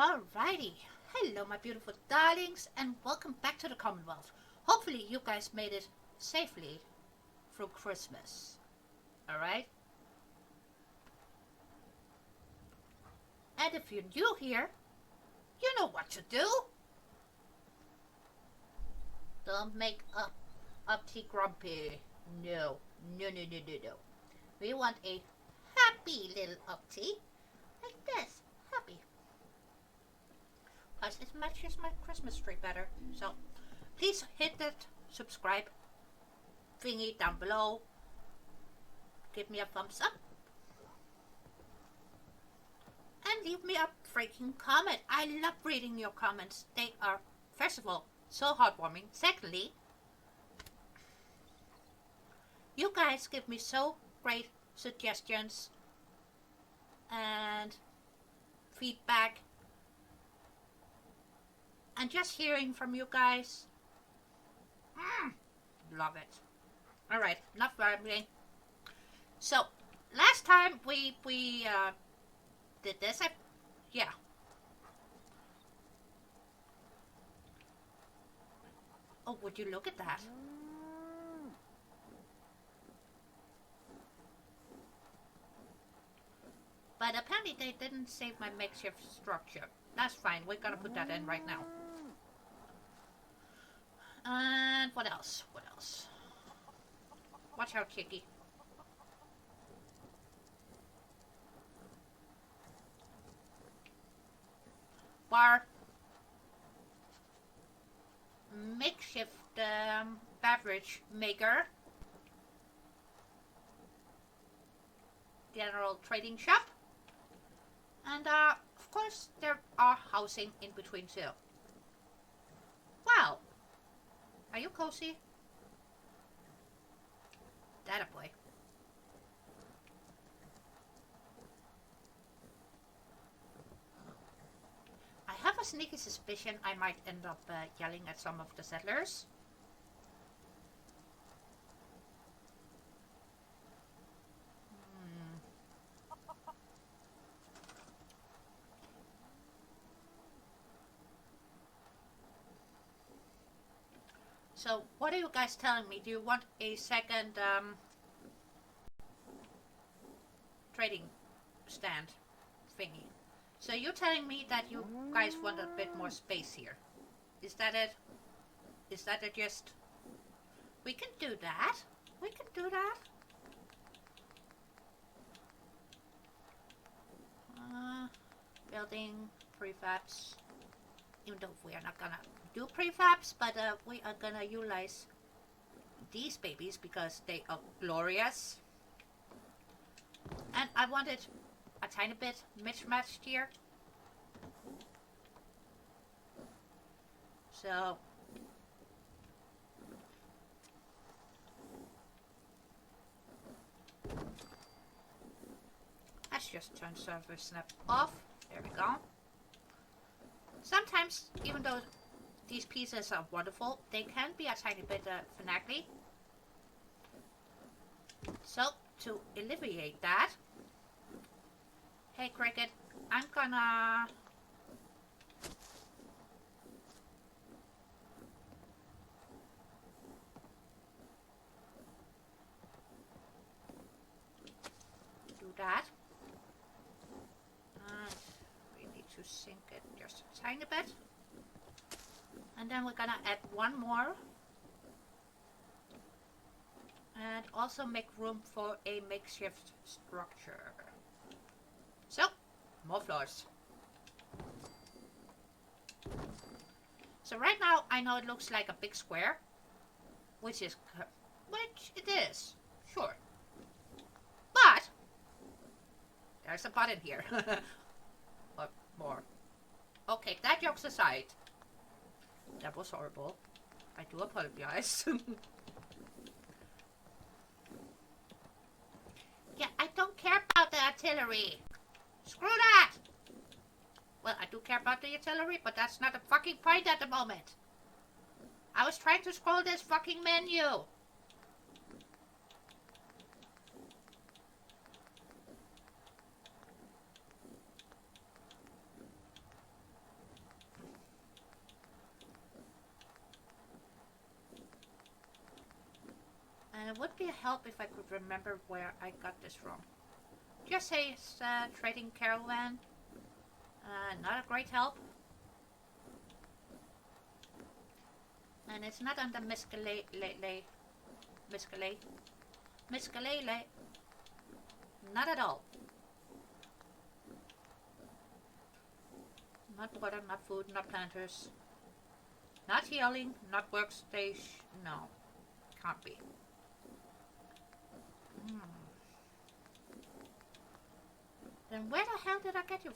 Alrighty. Hello, my beautiful darlings, and welcome back to the Commonwealth. Hopefully, you guys made it safely through Christmas. Alright? And if you're new here, you know what to do. Don't make Upty grumpy. No. No. We want a happy little Upty. Like this. Happy. Plus, it matches my Christmas tree better. So, please hit that subscribe thingy down below. Give me a thumbs up. And leave me a freaking comment. I love reading your comments. They are, first of all, so heartwarming. Secondly, you guys give me so great suggestions and feedback. And just hearing from you guys, love it. Alright, enough rambling. So, last time we did this, yeah. Oh, would you look at that? But apparently they didn't save my makeshift structure. That's fine, we're gonna put that in right now. And what else? What else? Watch out, Chicky. Bar. Makeshift beverage maker. General trading shop. And of course there are housing in between too. Wow. Are you cozy? That a boy. I have a sneaky suspicion I might end up yelling at some of the settlers. So, what are you guys telling me? Do you want a second trading stand thingy? So you're telling me that you guys want a bit more space here. Is that it? Is that it just... We can do that. We can do that. Building prefabs. Even though we are not gonna do prefabs, but we are gonna utilize these babies because they are glorious. And I wanted a tiny bit mismatched here. So let's just turn surface snap off. There we go. Sometimes, even though these pieces are wonderful, they can be a tiny bit finagly. So, to alleviate that, hey Cricket, I'm gonna do that. We need to sink it just a tiny bit. And then we're gonna add one more. And also make room for a makeshift structure. So, more floors. So right now, I know it looks like a big square. Which it is. Sure. But, there's a button here. Or more. Okay, that jokes aside. That was horrible. I do apologize. Yeah, I don't care about the artillery. Screw that! Well, I do care about the artillery, but that's not the fucking point at the moment. I was trying to scroll this fucking menu. would be a help if I could remember where I got this from. Just say it's trading caravan. Not a great help. And it's not under Miscalele. Not at all. Not water, not food, not planters. Not healing, not workstation. No, can't be. Then where the hell did I get you?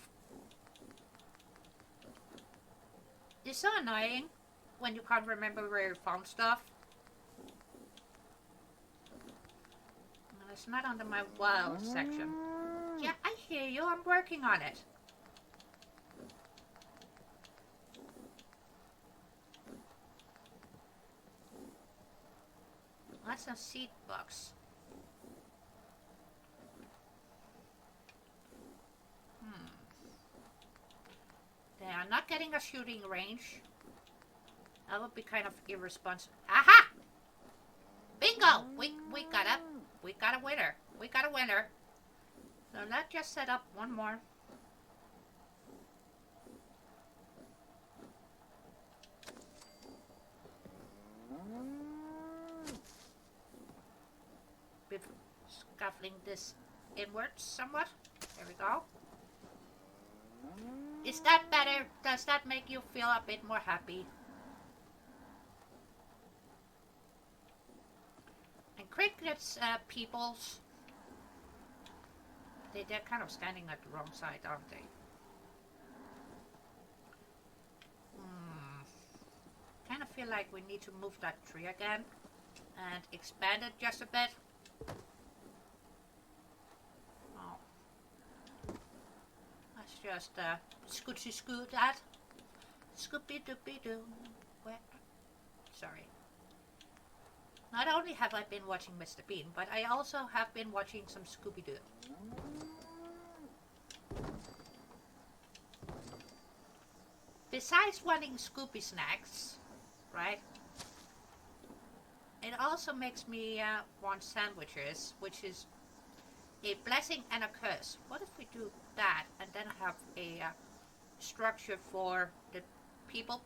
It's so annoying when you can't remember where you found stuff. And it's not under my wild section. Yeah, I hear you. I'm working on it. That's a seed box. They are not getting a shooting range. That would be kind of irresponsible. Aha! Bingo! We got a winner. We got a winner. So let's just set up one more. Scuffling this inwards somewhat. There we go. Is that better? Does that make you feel a bit more happy? And crickets, peoples, they're kind of standing at the wrong side, aren't they? Kind of feel like we need to move that tree again and expand it just a bit. Just scooty-scoot that. Scooby-dooby-doo. Where? Sorry. Not only have I been watching Mr. Bean, but I also have been watching some Scooby-Doo. Besides wanting Scooby snacks, right? It also makes me want sandwiches, which is a blessing and a curse. What if we do that and then have a structure for the people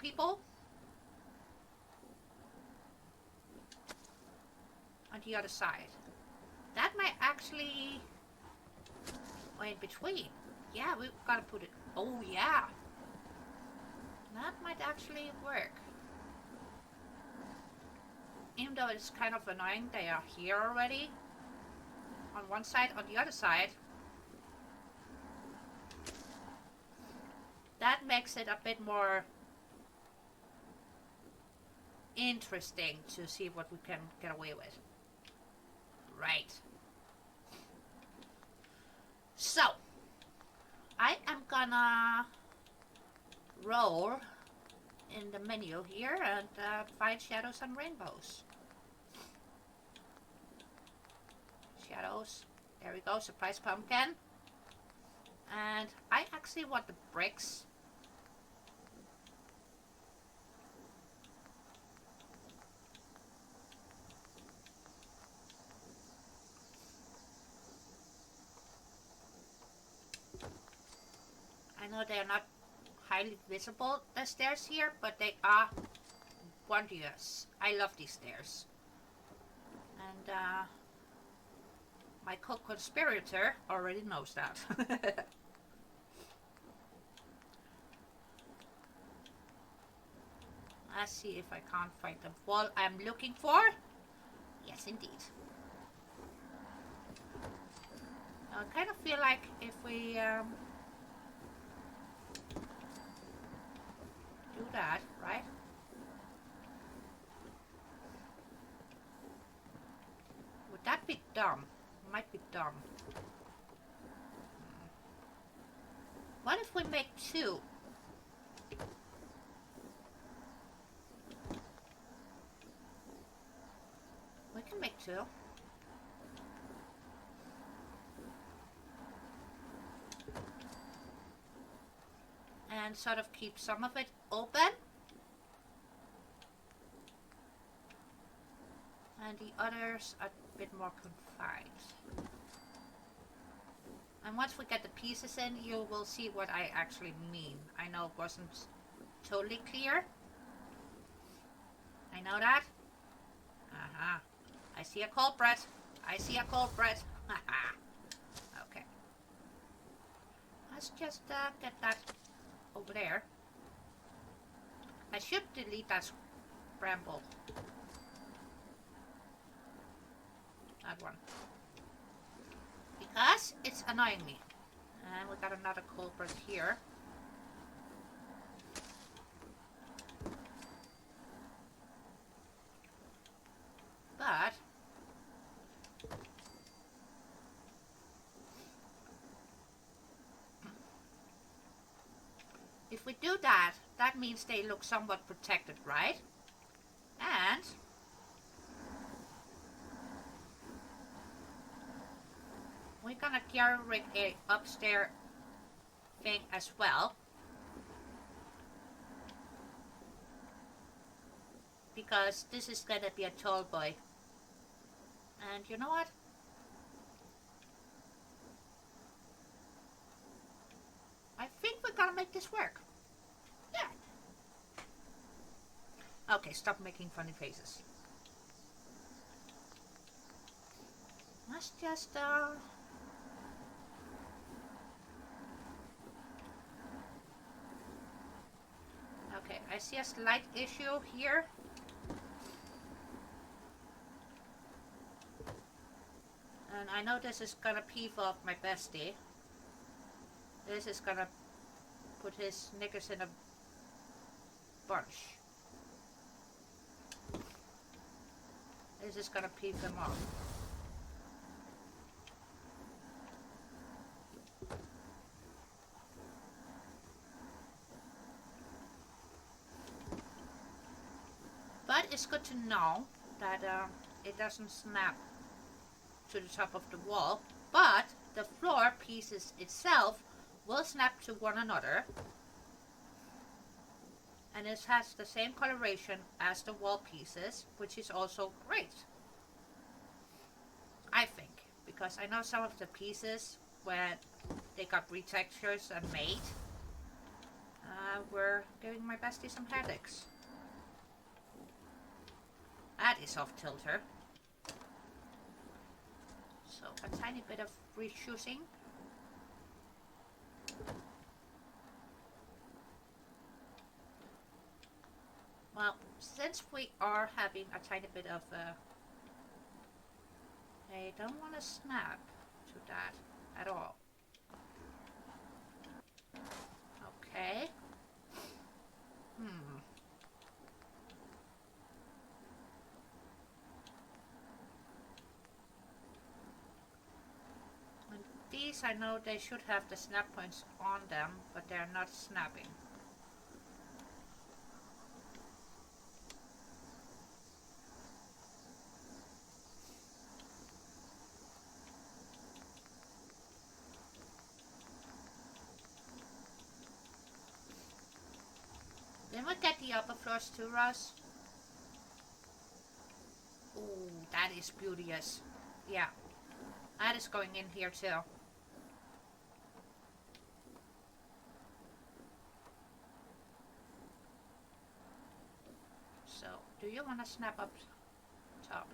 on the other side? That might actually, or in between. Yeah, we've got to put it. Oh yeah, that might actually work. Even though it's kind of annoying, they are here already. On one side, on the other side. That makes it a bit more interesting to see what we can get away with. Right. So, I am gonna roll in the menu here and find shadows and rainbows. Shadows. There we go, surprise pumpkin. And I actually want the bricks. I know they're not highly visible, the stairs here, but they are wondrous. I love these stairs. And my co-conspirator already knows that. Let's see if I can't find the wall I'm looking for. Yes, indeed. I kind of feel like if we do that, right? Would that be dumb? Might be dumb. What if we make two? We can make two. And sort of keep some of it open. And the others a bit more confined. And once we get the pieces in, you will see what I actually mean. I know it wasn't totally clear. I know that. I see a culprit. I see a culprit. Okay. Let's just get that over there. I should delete that bramble. That one. Because it's annoying me. And we got another culprit here. But if we do that, that means they look somewhat protected, right? And we're gonna carry a upstairs thing as well. Because this is gonna be a tall boy. And you know what? I think we're gonna make this work. Yeah. Okay, stop making funny faces. Let's just okay, I see a slight issue here. And I know this is gonna peeve off my bestie. This is gonna put his knickers in a bunch. This is gonna peeve him off. But it's good to know that it doesn't snap to the top of the wall, but the floor pieces itself will snap to one another, and it has the same coloration as the wall pieces, which is also great, I think, because I know some of the pieces when they got retextures and made were giving my bestie some headaches. That is off tilter. So a tiny bit of rechoosing. Well, since we are having a tiny bit of I don't want to snap to that at all. Okay. These, I know they should have the snap points on them, but they're not snapping. Then we get the upper floors too, Russ. Ooh, that is beauteous. Yeah, that is going in here too. So, do you want to snap up top?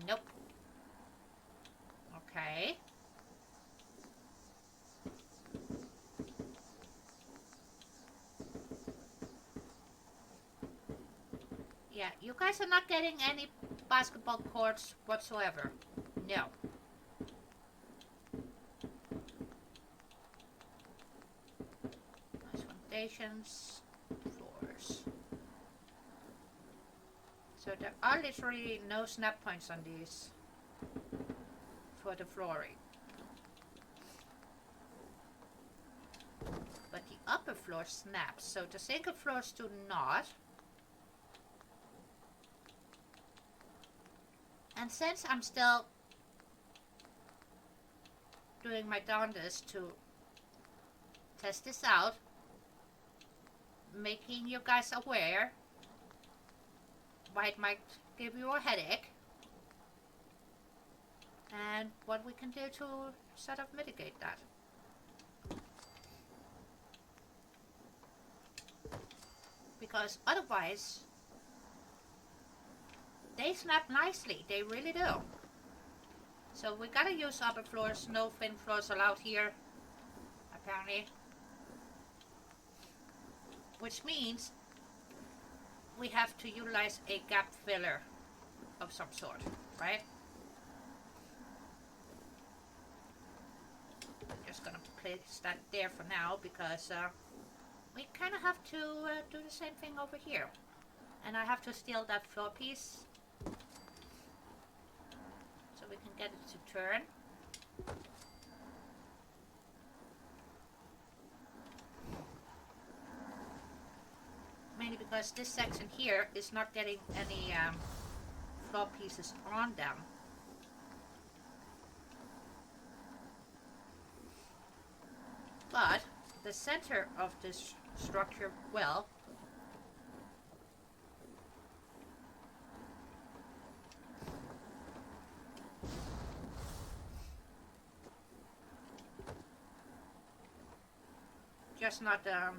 Nope. Okay. Yeah, you guys are not getting any basketball courts whatsoever. No. Nice foundations, floors. So there are literally no snap points on these for the flooring. But the upper floor snaps, so the single floors do not. And since I'm still doing my darndest to test this out, making you guys aware why it might give you a headache, and what we can do to sort of mitigate that. Because otherwise, they snap nicely. They really do. So we gotta use upper floors. No thin floors allowed here, apparently. Which means we have to utilize a gap filler of some sort, right? I'm just gonna place that there for now because we kind of have to do the same thing over here. And I have to steal that floor piece so we can get it to turn. Mainly because this section here is not getting any floor pieces on them. But the center of this structure will. Just not the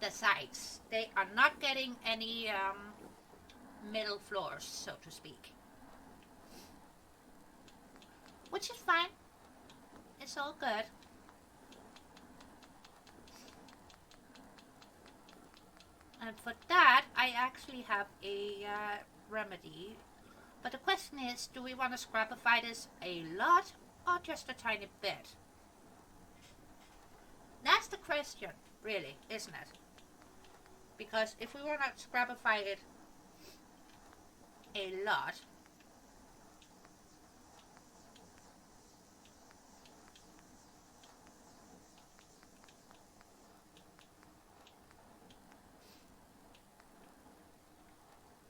sides. They are not getting any middle floors, so to speak. Which is fine. It's all good. And for that, I actually have a remedy. But the question is, do we want to scrapify this a lot or just a tiny bit? That's the question, really, isn't it? Because if we were not scrapify it a lot,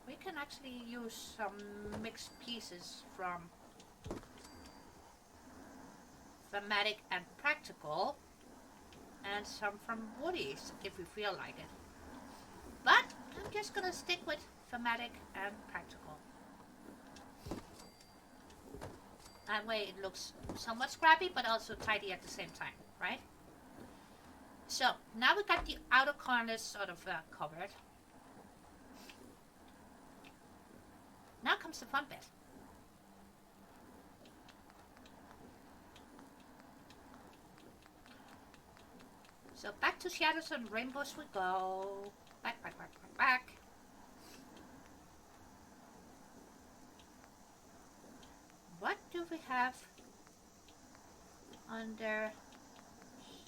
we can actually use some mixed pieces from thematic and practical, and some from woodies if we feel like it. But I'm just gonna stick with thematic and practical. That way it looks somewhat scrappy but also tidy at the same time, right? So now we got the outer corners sort of covered. Now comes the fun bit. So back to shadows and rainbows we go. Back, back, back, back, back. What do we have under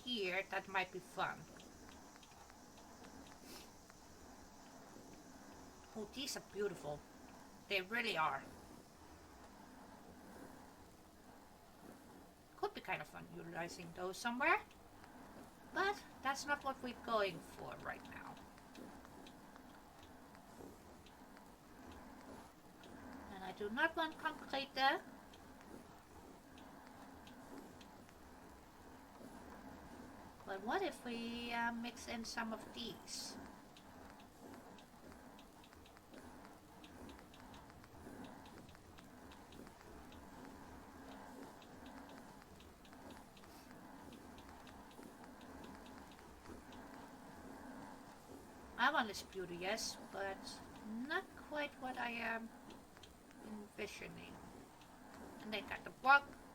here that might be fun? Oh, these are beautiful. They really are. Could be kind of fun utilizing those somewhere. But that's not what we're going for right now. And I do not want concrete there. But what if we mix in some of these? That one is beauteous, but not quite what I am envisioning. And then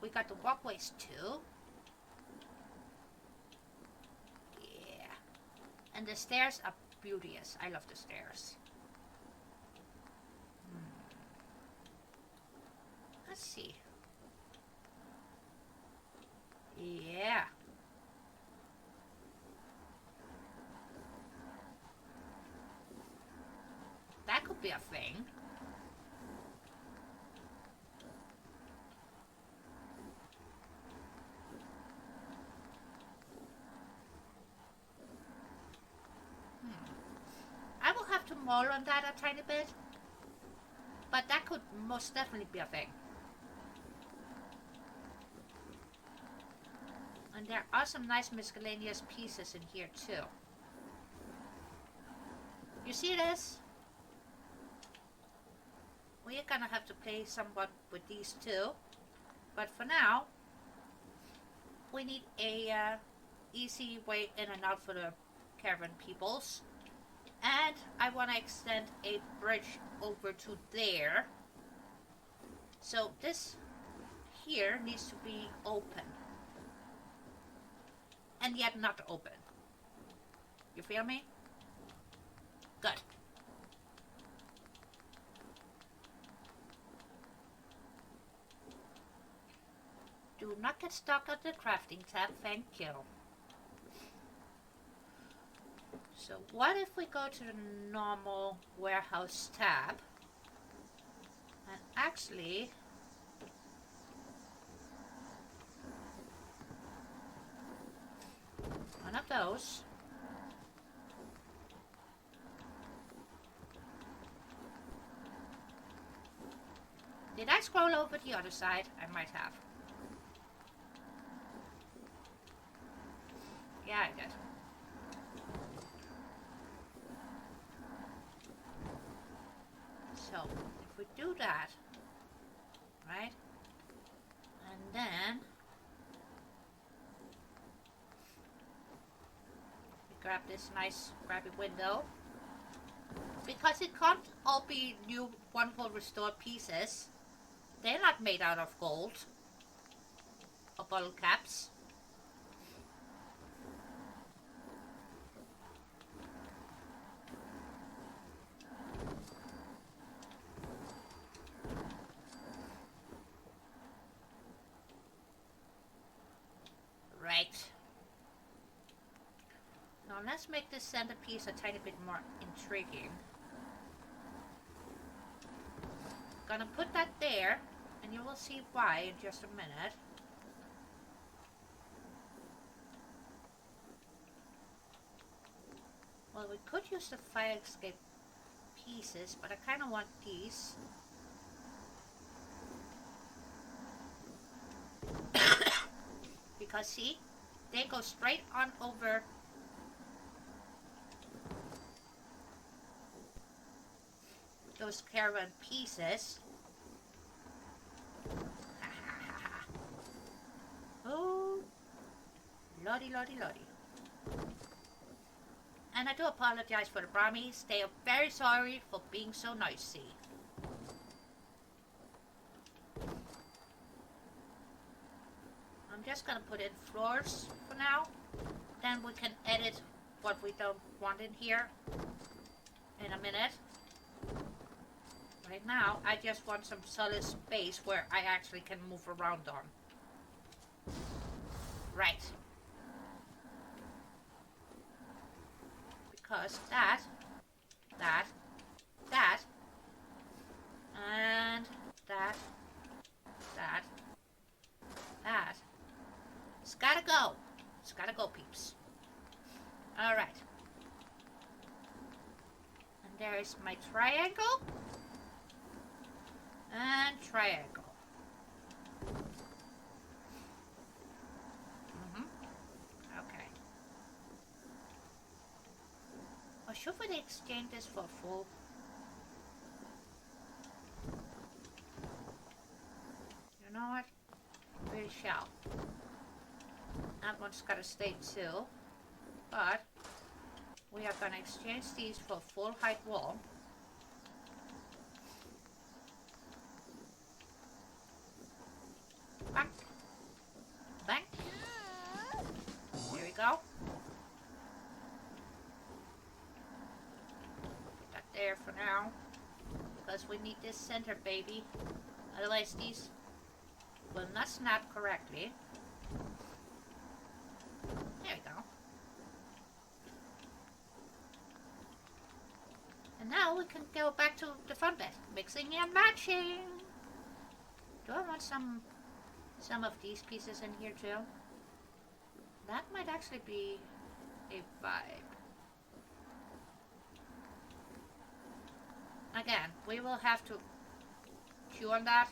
we got the walkways too. Yeah. And the stairs are beauteous. I love the stairs. Let's see. Yeah. That could be a thing. I will have to mull on that a tiny bit. But that could most definitely be a thing. And there are some nice miscellaneous pieces in here too. You see this? we're gonna have to play somewhat with these two. But for now, we need a easy way in and out for the caravan peoples. And I want to extend a bridge over to there. So this here needs to be open. And yet not open. You feel me? Good. Do not get stuck at the crafting tab, thank you. So what if we go to the normal warehouse tab and actually one of those. Did I scroll over the other side? I might have. Yeah, I did. So, if we do that, right, and then we grab this nice grabby window, because it can't all be new wonderful restored pieces. They're not made out of gold or bottle caps. Right. Now let's make this centerpiece a tiny bit more intriguing. Gonna put that there, and you will see why in just a minute. Well, we could use the fire escape pieces, but I kind of want these. Because see, they go straight on over those caravan pieces. Oh, lordy, lordy, lordy. And I do apologize for the Brahmies. They are very sorry for being so noisy. I'm just gonna put in floors for now. Then we can edit what we don't want in here in a minute. Right now, I just want some solid space where I actually can move around on. Right. Because that, and that, it's gotta go. It's gotta go, peeps. Alright. And there is my triangle. And triangle. Okay. Or should we exchange this for full? You know what? We shall. That one's gotta stay too. But we are gonna exchange these for full height wall. Back. Back. There we go. Put that there for now. Because we need this center, baby. Otherwise these will not snap correctly. There we go. And now we can go back to the fun bit. Mixing and matching. Do I want some of these pieces in here too? That might actually be a vibe. Again, we will have to chew on that.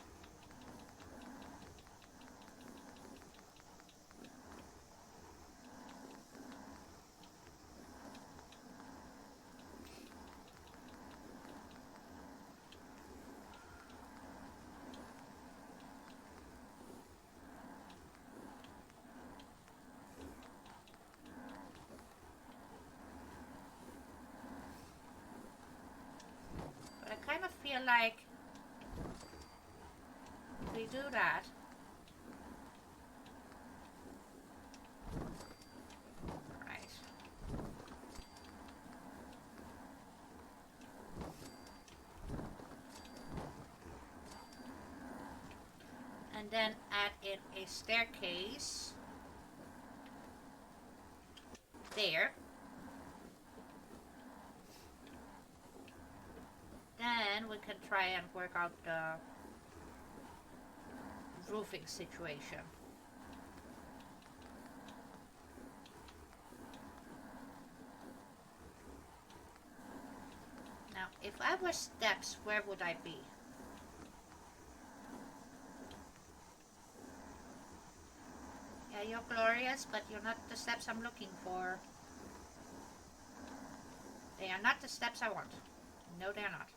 like we do that. Right. And then add in a staircase there. Then we can try and work out the roofing situation. Now, if I were steps, where would I be? Yeah, you're glorious, but you're not the steps I'm looking for. They are not the steps I want. No, they're not.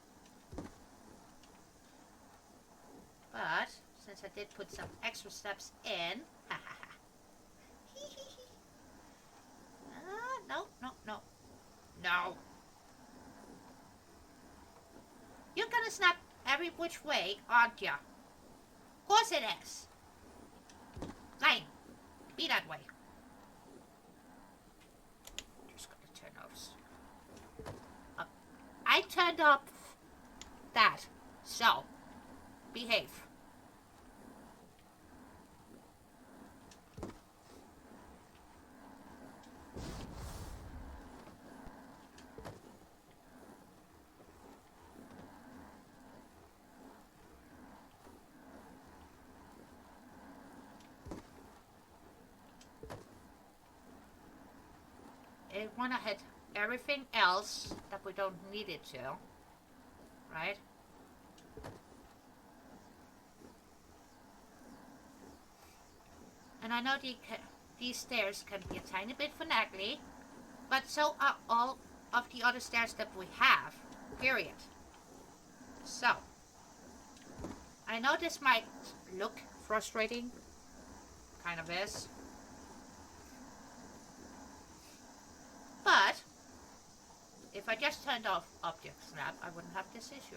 But since I did put some extra steps in, no, no, no, no. You're gonna snap every which way, aren't ya? Of course it is. Fine, be that way. Just gotta turn off. I turned off that, so behave. I want to hit everything else that we don't need it to, right? And I know these stairs can be a tiny bit finagly, but so are all of the other stairs that we have, period. So, I know this might look frustrating, kind of is, but if I just turned off object snap, I wouldn't have this issue.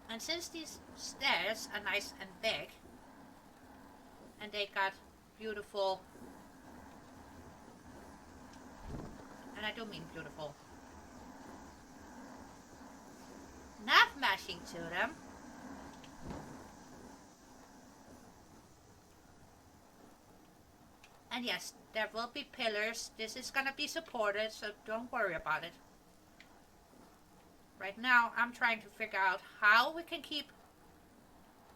And since these stairs are nice and big, and they got beautiful, and I do mean beautiful, nav mashing to them, and yes, there will be pillars. This is gonna be supported, so don't worry about it. Right now, I'm trying to figure out how we can keep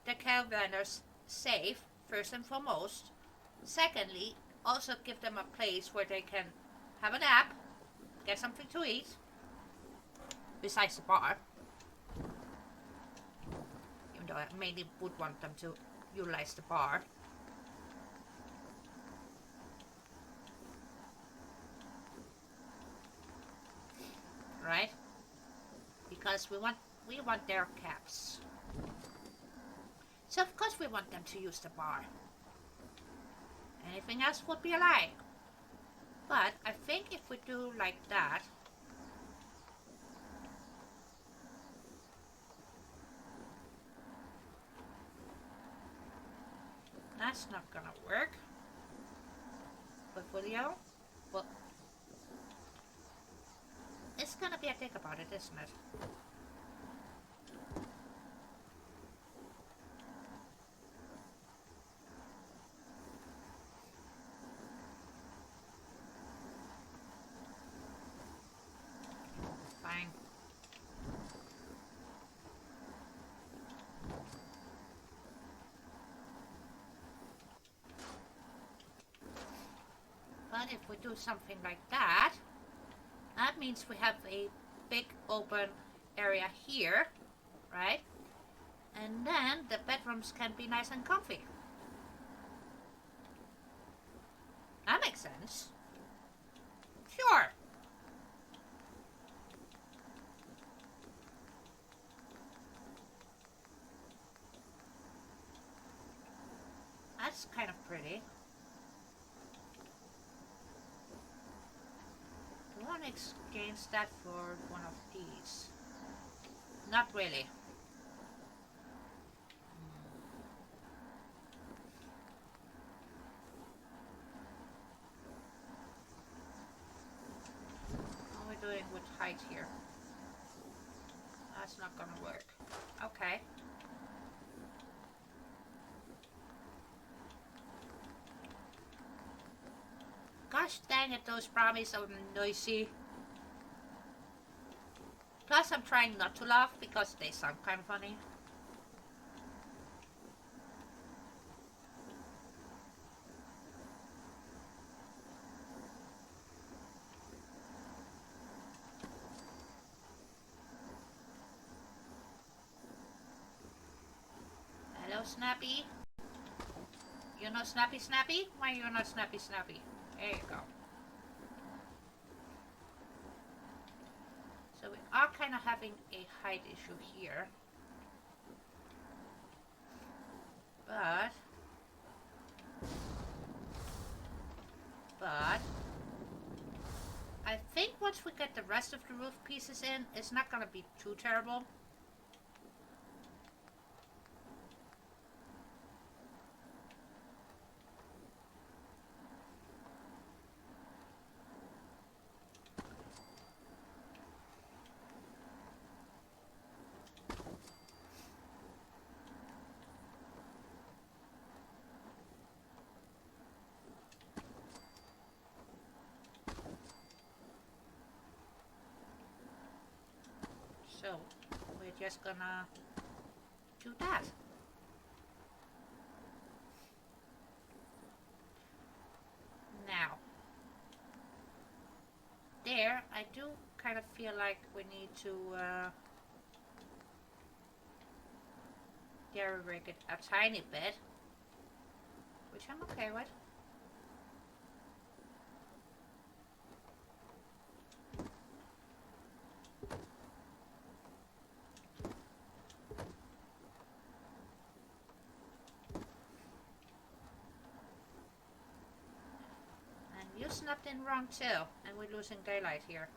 the caravanners safe, first and foremost. Secondly, also give them a place where they can have a nap, get something to eat, besides the bar. Even though I mainly would want them to utilize the bar. Right? Because we want their caps. So of course we want them to use the bar. Anything else would be a lie. But I think if we do like that, that's not gonna work. But Julio, well, it's gonna be a dick about it, isn't it? Fine. But if we do something like that, that means we have a big open area here, right? And then the bedrooms can be nice and comfy. That makes sense. Sure. That's kind of pretty. Do I want to exchange that for one of these? Not really. How are we doing with height here? That's not gonna work. Okay. Gosh dang it, those brownies are noisy. Plus I'm trying not to laugh because they sound kind of funny. Hello, Snappy. You're not Snappy Snappy? Why you're not Snappy Snappy? There you go. So we are kind of having a height issue here. But I think once we get the rest of the roof pieces in, it's not gonna be too terrible. So we're just gonna do that. Now, there, I do kind of feel like we need to jerry-rig it a tiny bit, which I'm okay with. You snapped in wrong too, and we're losing daylight here.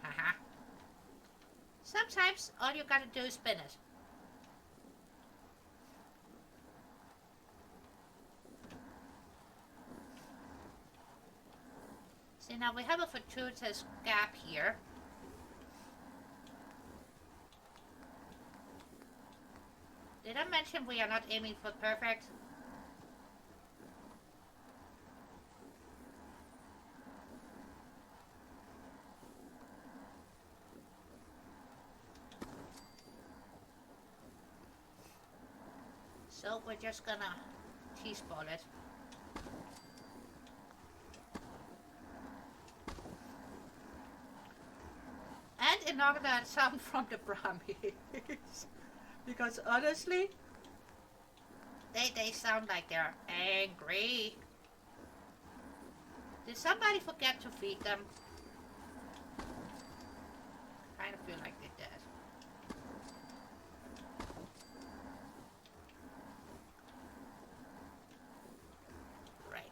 Haha. Sometimes all you gotta do is spin it. See, now we have a fortuitous gap here. Did I mention we are not aiming for perfect? So we're just gonna T-spall it. And ignore that sound from the Brahmis. Because honestly, they sound like they're angry. Did somebody forget to feed them? I kind of feel like they did. Right.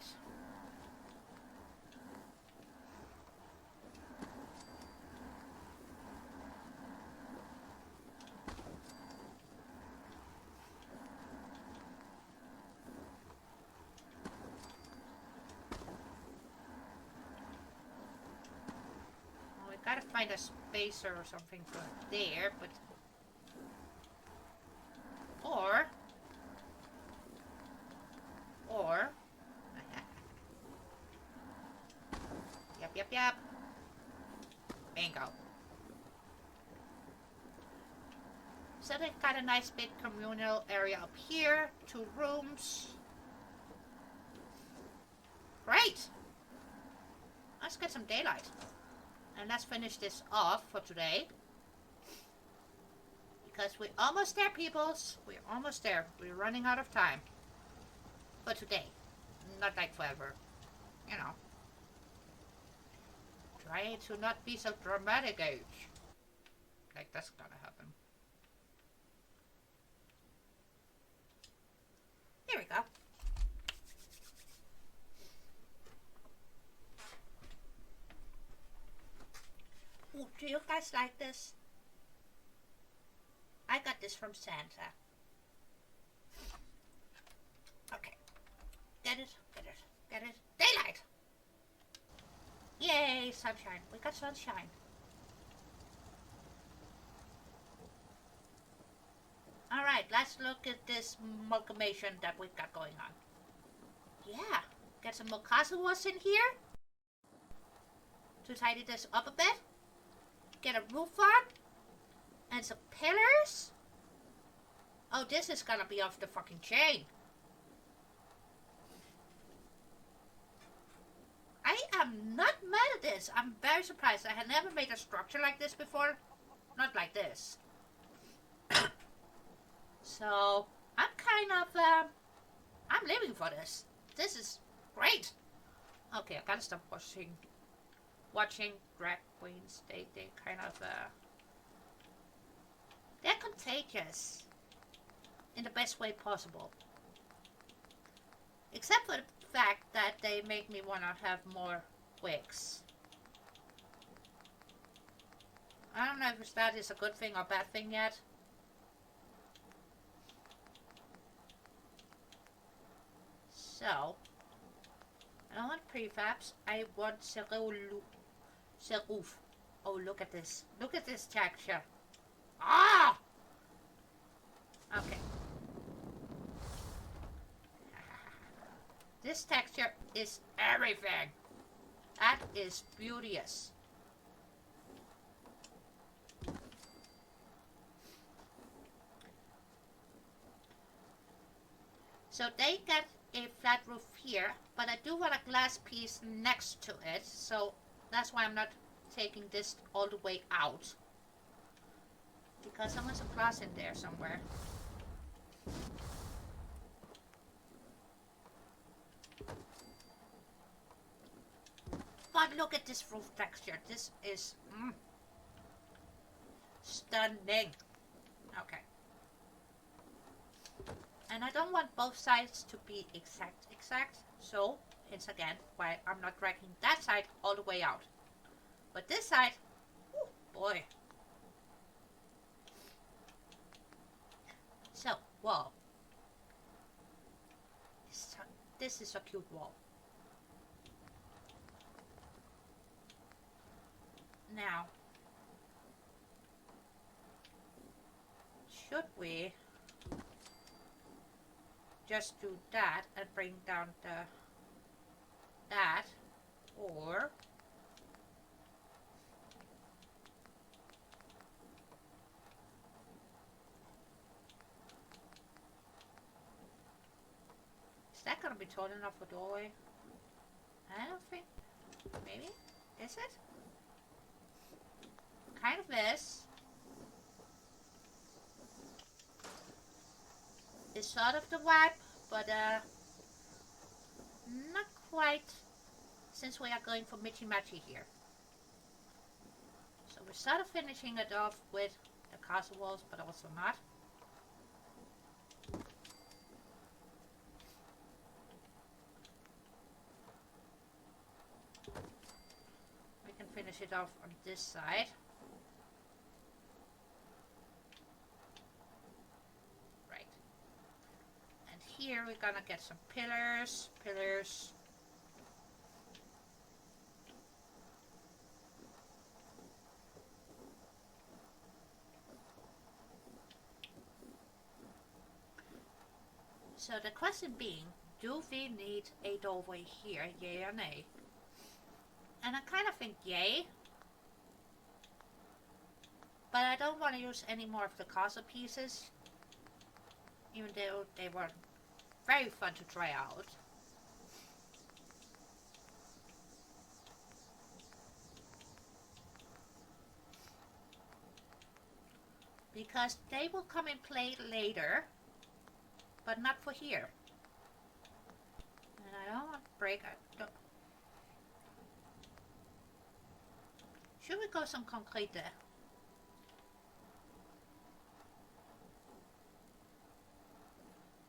Gotta find a spacer or something for there, but or yep, bingo. So they've got a nice big communal area up here, 2 rooms. Great. Let's get some daylight. And let's finish this off for today. Because we're almost there, peoples. We're almost there. We're running out of time. For today. not like forever. You know. Try to not be so dramatic, Age. Like that's gonna happen. Here we go. Ooh, do you guys like this? I got this from Santa. Okay. Get it, get it, get it. Daylight! Yay, sunshine. We got sunshine. Alright, let's look at this amalgamation that we've got going on. Yeah, get some mokazawas in here to tidy this up a bit. Get a roof on. And some pillars. Oh, this is gonna be off the fucking chain. I am not mad at this. I'm very surprised. I had never made a structure like this before. Not like this. So, I'm kind of, I'm living for this. This is great. Okay, I gotta stop watching drag queens. They kind of, they're contagious. In the best way possible. Except for the fact that they make me want to have more wigs. I don't know if that is a good thing or bad thing yet. So, I don't want prefabs. I want seroof. Oh, look at this. Look at this texture. Ah! Okay. This texture is everything. That is beauteous. So they get a flat roof here, but I do want a glass piece next to it, so that's why I'm not taking this all the way out. Because I want some glass in there somewhere. But look at this roof texture. This is stunning. Okay. And I don't want both sides to be exact. So, hence again, why I'm not dragging that side all the way out. But this side, oh boy. So, wall. This is a cute wall. Now, should we just do that and bring down that, or is that gonna be tall enough for doorway? I don't think. Maybe? Is it? Kind of is. It's sort of the vibe, but not quite, since we are going for Michi-Machi here. So we're sort of finishing it off with the castle walls, but also not. We can finish it off on this side. Here we're gonna get some pillars. So the question being, do we need a doorway here, yay or nay? And I kind of think yay. But I don't want to use any more of the castle pieces. Even though they were very fun to try out. Because they will come in play later, but not for here. And I don't want to break. Should we go some concrete there?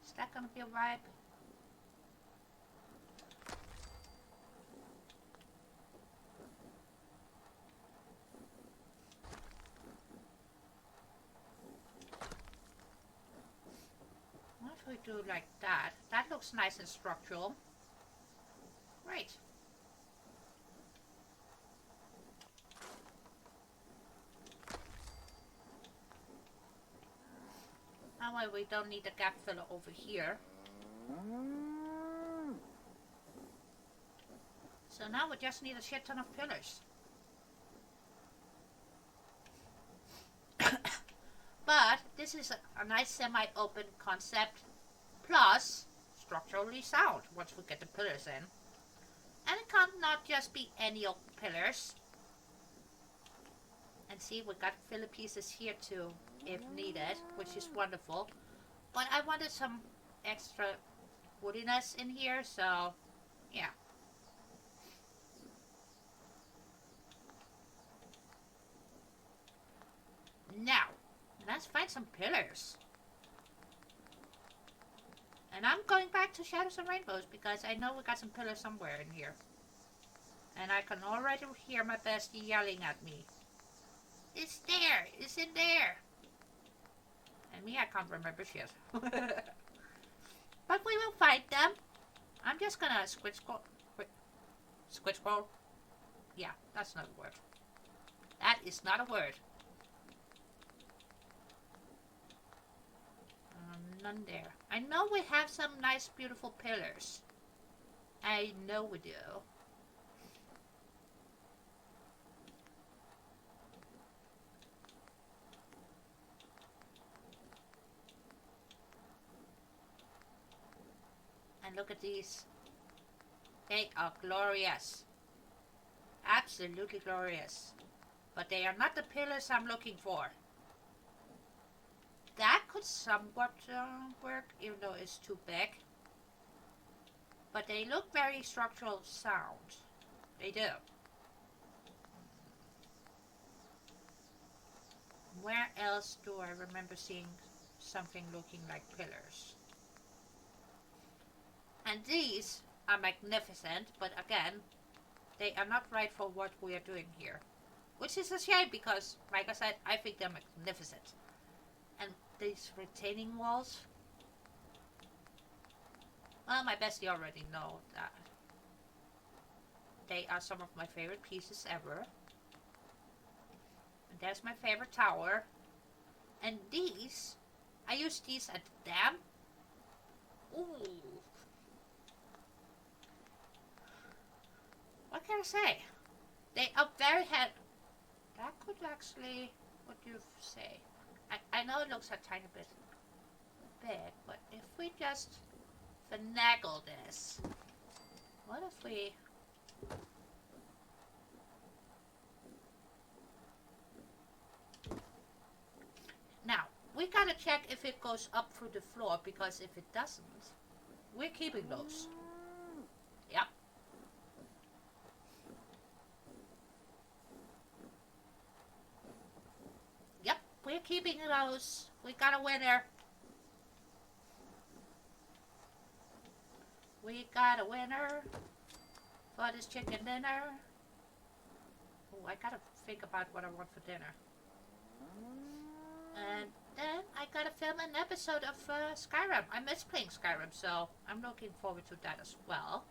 Is that gonna be a vibe? What if we do like that? That looks nice and structural. Great. That way we don't need a gap filler over here. So now we just need a shit ton of pillars. But this is a nice semi-open concept, plus structurally sound once we get the pillars in. And it can't not just be any old pillars. And see, we got filler pieces here too, if needed, which is wonderful. But I wanted some extra woodiness in here, so yeah. Now, let's find some pillars. And I'm going back to Shadows and Rainbows because I know we got some pillars somewhere in here. And I can already hear my bestie yelling at me. It's there! It's in there! And me, I can't remember shit. But we will find them. I'm just gonna squid scroll. Yeah, that's not a word. That is not a word. None there. I know we have some nice, beautiful pillars. I know we do. And look at these. They are glorious. Absolutely glorious. But they are not the pillars I'm looking for. That could somewhat work, even though it's too big. But they look very structural sound. They do. Where else do I remember seeing something looking like pillars? And these are magnificent, but again, they are not right for what we are doing here. Which is a shame because, like I said, I think they're magnificent. And these retaining walls, well, my bestie already know that they are some of my favorite pieces ever. And there's my favorite tower. And these, I use these at the dam. Ooh. What can I say? They are very heavy. That could actually, what do you say? I know it looks a tiny bit big, but if we just finagle this, what if we... Now, we gotta check if it goes up through the floor, because if it doesn't, we're keeping those. Yep. Yep, we're keeping those. We got a winner. We got a winner for this chicken dinner. Oh, I gotta think about what I want for dinner. And then I gotta film an episode of Skyrim. I miss playing Skyrim, so I'm looking forward to that as well.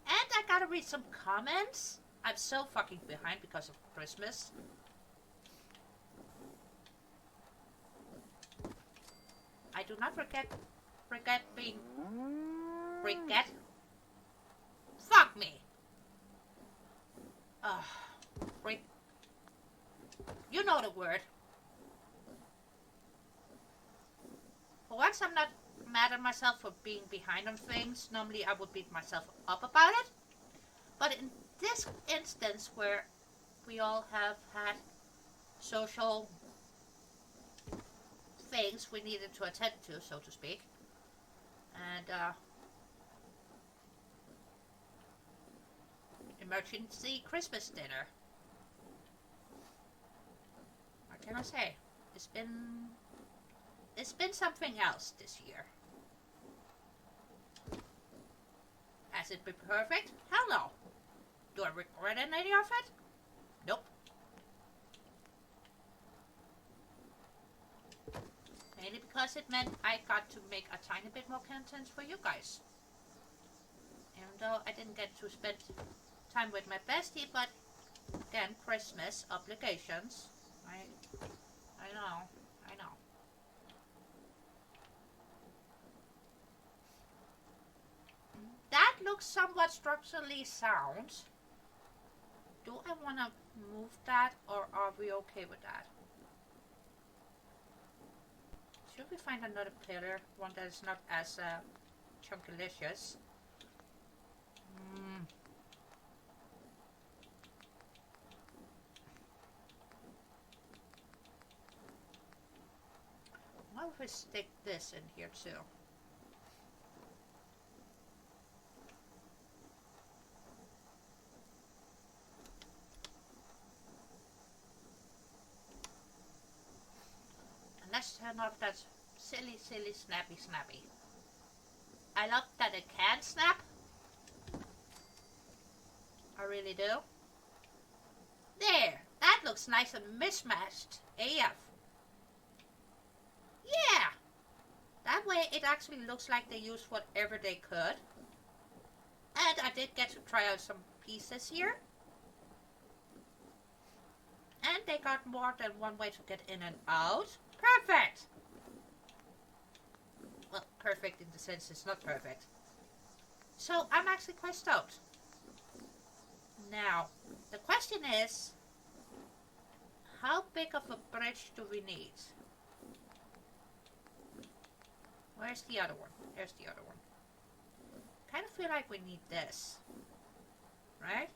And I gotta read some comments. I'm so fucking behind because of Christmas. I do not forget being... Forget? Fuck me! You know the word. For once I'm not mad at myself for being behind on things. Normally I would beat myself up about it. But in this instance where we all have had social things we needed to attend to, so to speak, And emergency Christmas dinner. What can I say? It's been something else this year. Has it been perfect? Hell no. Do I regret any of it? Nope. Mainly because it meant I got to make a tiny bit more content for you guys. Even though I didn't get to spend time with my bestie, but again, Christmas obligations. I know. That looks somewhat structurally sound. Do I want to move that, or are we okay with that? Should we find another pillar, one that is not as chunkalicious? Why don't we stick this in here too? And let's turn off that silly snappy. I love that it can snap. I really do. There! That looks nice and mismatched. AF. Yeah! That way it actually looks like they used whatever they could. And I did get to try out some pieces here. And they got more than one way to get in and out. Perfect! Well, perfect in the sense it's not perfect. So I'm actually quite stoked. Now, the question is, how big of a bridge do we need? Where's the other one? There's the other one. Kind of feel like we need this, right?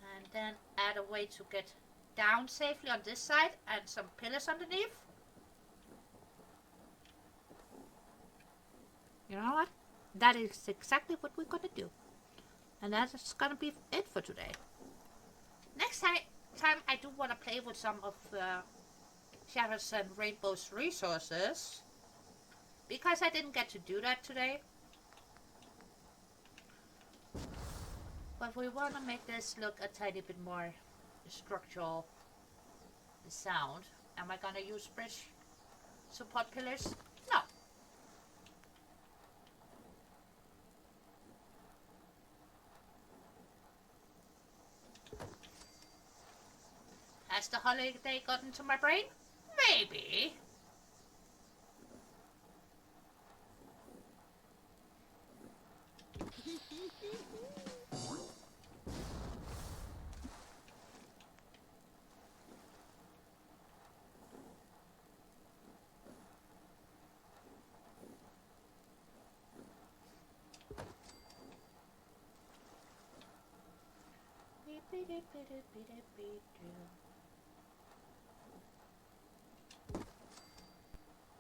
And then add a way to get down safely on this side and some pillars underneath. You know what? That is exactly what we're gonna do. And that's gonna be it for today. Next time I do want to play with some of Shadows and Rainbow's resources. Because I didn't get to do that today. But we want to make this look a tiny bit more structural sound. Am I gonna use bridge support pillars? No. Has the holiday gotten to my brain? Maybe.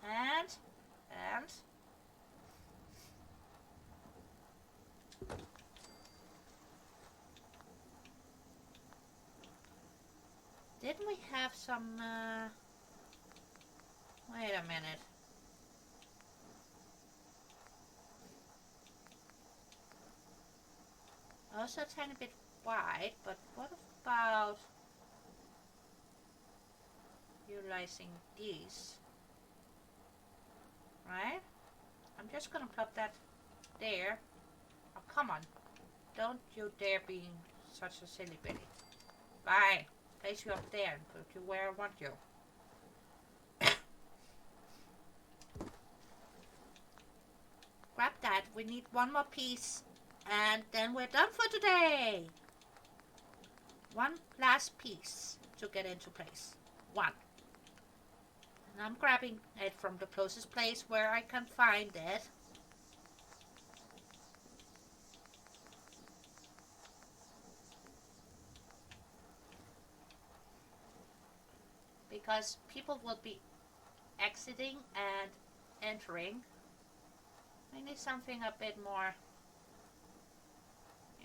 And didn't we have some wait a minute. Also a tiny bit wide, but what about utilizing these? Right? I'm just gonna plop that there. Oh, come on. Don't you dare be such a silly bitty. Bye. Place you up there and put you where I want you. Grab that. We need one more piece. And then we're done for today. One last piece to get into place. One. And I'm grabbing it from the closest place where I can find it. because people will be exiting and entering. I need something a bit more,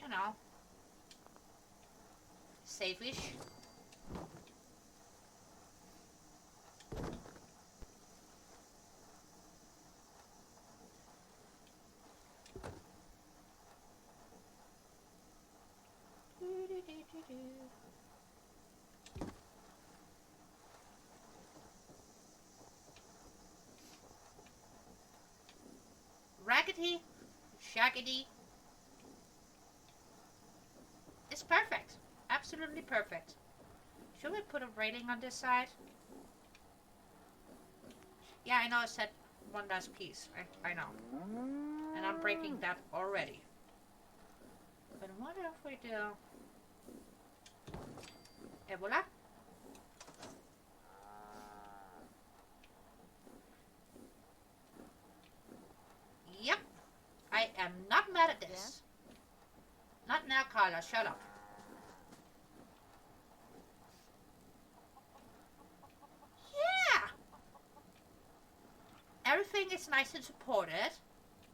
you know, safe-ish. Raggedy, shaggedy. It's perfect. Absolutely perfect. Should we put a rating on this side? Yeah, I know I said one last piece. I know. And I'm breaking that already. But what if we do Ebola? Yep. I am not mad at this. Yeah. Not now, Carla. Shut up. Yeah. Everything is nice and supported.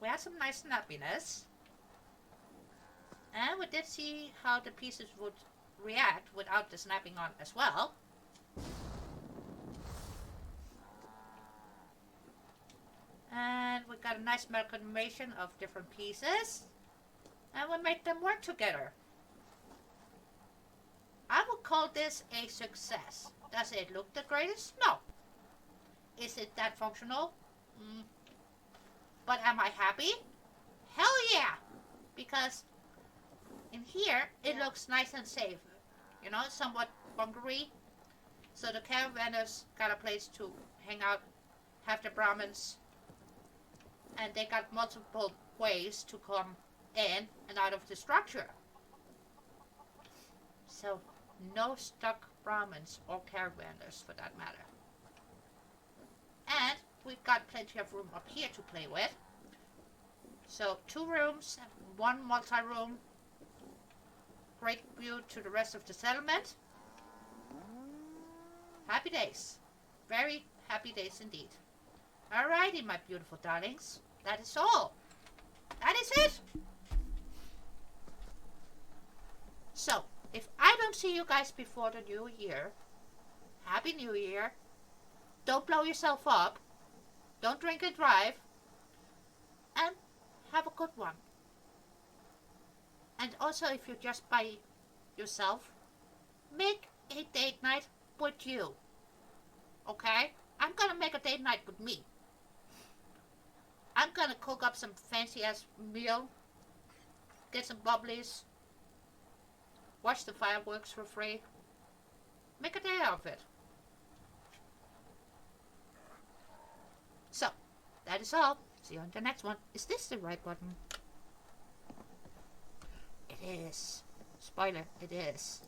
We had some nice snappiness. And we did see how the pieces would react without the snapping on as well. And we got a nice amalgamation of different pieces. And we make them work together. I would call this a success. Does it look the greatest? No. Is it that functional? But am I happy? Hell yeah! Because in here, it looks nice and safe. You know, somewhat bunkery. So the caravanners got a place to hang out, have the Brahmins, and they got multiple ways to come in and out of the structure. So, no stuck Brahmins or caravanners for that matter. And we've got plenty of room up here to play with. So, 2 rooms, 1 multi-room. Great view to the rest of the settlement. Happy days. Very happy days indeed. Alrighty, my beautiful darlings. That is all. That is it. So, if I don't see you guys before the new year, Happy New Year. Don't blow yourself up. Don't drink and drive. And have a good one. And also, if you're just by yourself, make a date night with you. Okay? I'm gonna make a date night with me. I'm gonna cook up some fancy ass meal, get some bubblies, watch the fireworks for free, make a day of it. So, that is all. See you on the next one. Is this the right button? It is. Spoiler, it is.